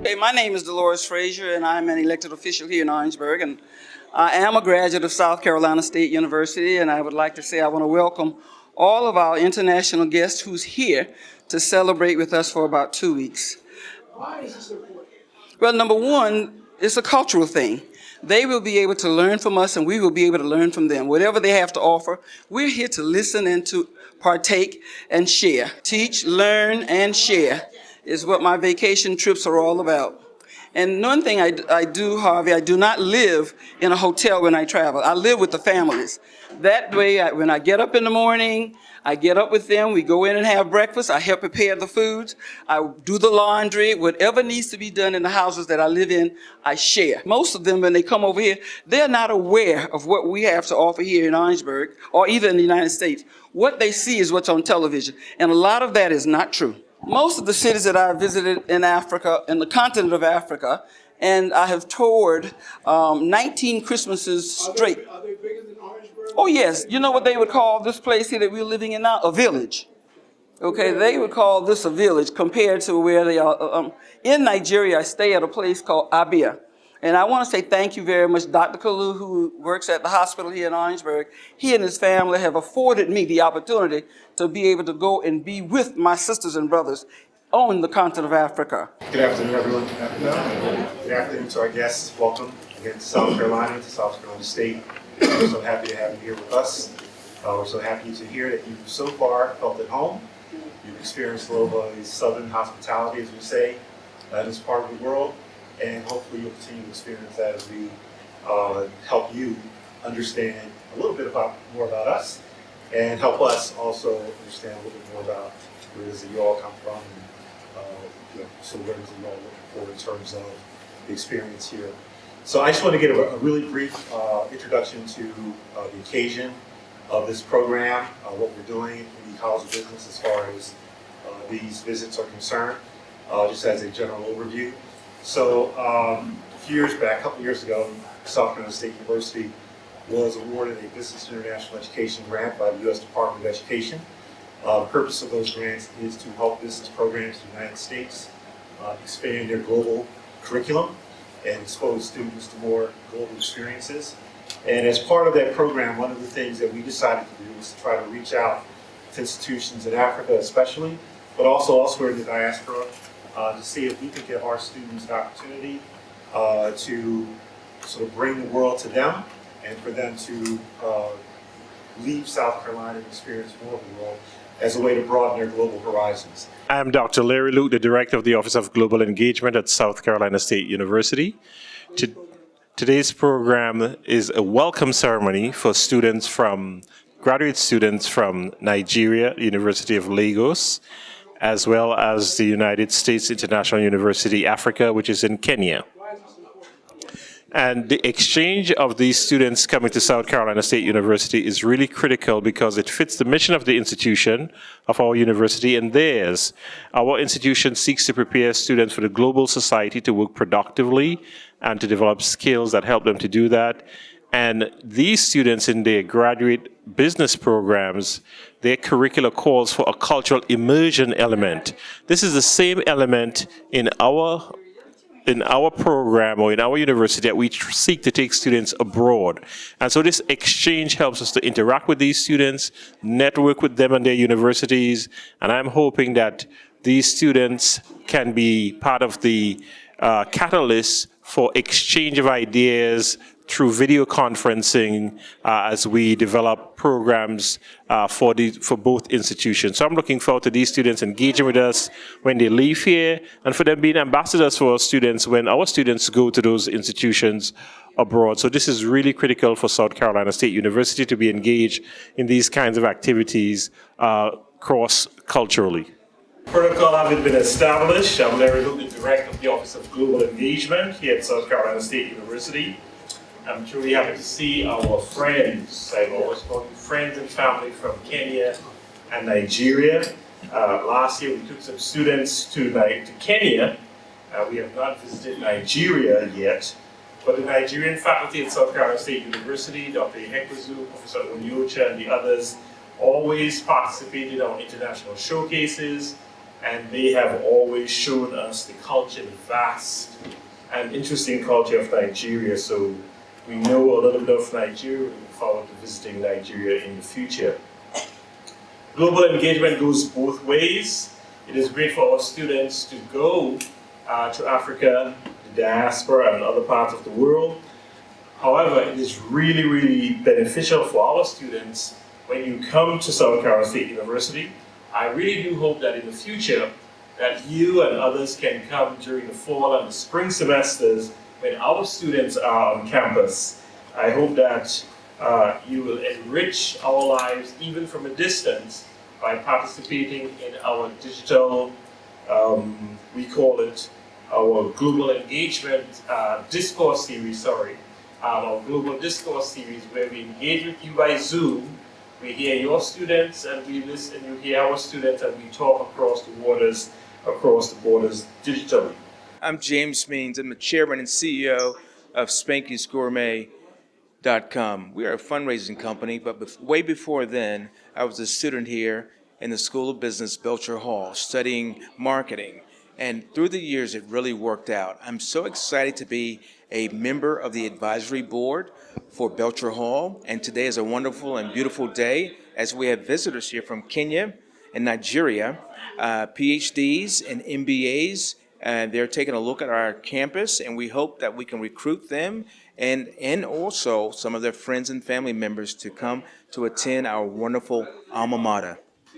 Okay, my name is Dolores Frazier, and I'm an elected official here in Orangeburg, and I am a graduate of South Carolina State University, and I would like to say I want to welcome all of our international guests who's here to celebrate with us for about 2 weeks. Why is this important? Well, number one, it's a cultural thing. They will be able to learn from us, and we will be able to learn from them. Whatever they have to offer, we're here to listen and to partake and share. Teach, learn, and share is what my vacation trips are all about. And one thing I do, Harvey, I do not live in a hotel when I travel. I live with the families. That way, when I get up in the morning, I get up with them, we go in and have breakfast, I help prepare the foods, I do the laundry, whatever needs to be done in the houses that I live in, I share. Most of them, when they come over here, they're not aware of what we have to offer here in Orangeburg, or even in the United States. What they see is what's on television, and a lot of that is not true. Most of the cities that I visited in Africa, in the continent of Africa, and I have toured 19 Christmases straight. Are they bigger than Orangeburg? Oh yes, you know what they would call this place here that we're living in now? A village. Okay, they would call this a village compared to where they are. In Nigeria, I stay at a place called Abia. And I want to say thank you very much, Dr. Kalu, who works at the hospital here in Orangeburg. He and his family have afforded me the opportunity to be able to go and be with my sisters and brothers on the continent of Africa. Good afternoon, everyone. Good afternoon to our guests. Welcome again to South Carolina, to South Carolina State. We're so happy to have you here with us. We're so happy to hear that you've so far felt at home. You've experienced a little of Southern hospitality, as we say, in this part of the world. And hopefully you'll continue to experience that as we help you understand a little bit more about us, and help us also understand a little bit more about where it is that you all come from, and so where it is that you all looking for in terms of the experience here. So I just want to get a really brief introduction to the occasion of this program, what we're doing in the College of Business as far as these visits are concerned, just as a general overview. So a couple years ago, South Carolina State University was awarded a Business International Education grant by the U.S. Department of Education. The purpose of those grants is to help business programs in the United States expand their global curriculum and expose students to more global experiences. And as part of that program, one of the things that we decided to do was to try to reach out to institutions in Africa especially, but also elsewhere in the diaspora, to see if we could give our students an opportunity to sort of bring the world to them, and for them to leave South Carolina and experience more of the world as a way to broaden their global horizons. I'm Dr. Larry Luke, the Director of the Office of Global Engagement at South Carolina State University. Today's program is a welcome ceremony for graduate students from Nigeria, University of Lagos, as well as the United States International University, Africa, which is in Kenya. And the exchange of these students coming to South Carolina State University is really critical because it fits the mission of the institution, of our university, and theirs. Our institution seeks to prepare students for the global society to work productively and to develop skills that help them to do that. And these students in their graduate business programs, their curricula calls for a cultural immersion element. This is the same element in our program or in our university that we seek to take students abroad. And so this exchange helps us to interact with these students, network with them and their universities, and I'm hoping that these students can be part of the catalyst for exchange of ideas through video conferencing as we develop programs for both institutions. So I'm looking forward to these students engaging with us when they leave here, and for them being ambassadors for our students when our students go to those institutions abroad. So this is really critical for South Carolina State University to be engaged in these kinds of activities cross-culturally. Protocol having been established, I'm Larry Luke, the Director of the Office of Global Engagement here at South Carolina State University. I'm truly happy to see our friends, I've always called them friends and family from Kenya and Nigeria. Last year we took some students to Kenya. We have not visited Nigeria yet, but the Nigerian faculty at South Carolina State University, Dr. Ihekwezu, Professor Onyocha, and the others always participate in our international showcases. and they have always shown us the culture, the vast and interesting culture of Nigeria. So we know a little bit of Nigeria. We look forward to visiting Nigeria in the future. Global engagement goes both ways. It is great for our students to go to Africa, the diaspora, and other parts of the world. However, it is really, really beneficial for our students when you come to South Carolina State University. I really do hope that in the future that you and others can come during the fall and the spring semesters when our students are on campus. I hope that you will enrich our lives even from a distance by participating in our digital, we call it our global engagement discourse series, our global discourse series where we engage with you by Zoom. We hear your students and we listen, you hear our students, and we talk across the borders digitally. I'm James Means. I'm the chairman and CEO of Spanky'sGourmet.com. We are a fundraising company, but way before then, I was a student here in the School of Business, Belcher Hall, studying marketing. And through the years, it really worked out. I'm so excited to be a member of the advisory board for Belcher Hall. And today is a wonderful and beautiful day as we have visitors here from Kenya and Nigeria, PhDs and MBAs. They're taking a look at our campus, and we hope that we can recruit them and also some of their friends and family members to come to attend our wonderful alma mater.